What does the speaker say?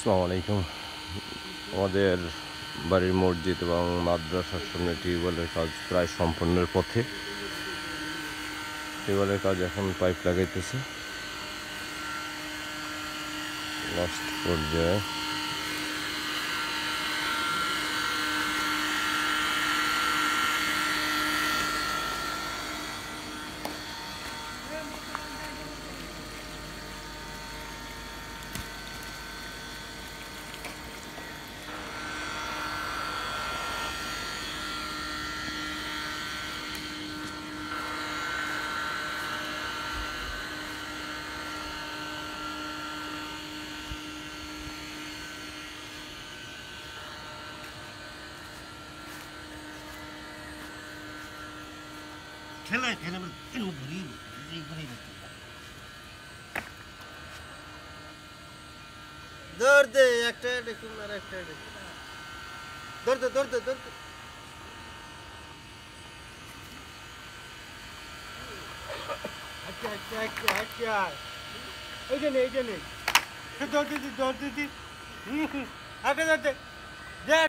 আসসালামু আলাইকুম। আমাদের বাড়ির মসজিদ এবং মাদ্রাসার সামনে টিউবওয়েলের কাজ প্রায় সম্পন্নের পথে। টিউবওয়েলের কাজ এখন পাইপ লাগাইতেছে লাস্ট পর্যায়ে। খেলায় খেলে কেন ধরি এইখানেই দৌড় দে একটা দেখুন আর একটা দৌড় দে দৌড় দে দৌড় দে আচ্ছা আচ্ছা আচ্ছা আচ্ছা এইটা নেই দৌড় দিদি আগে দৌড় দে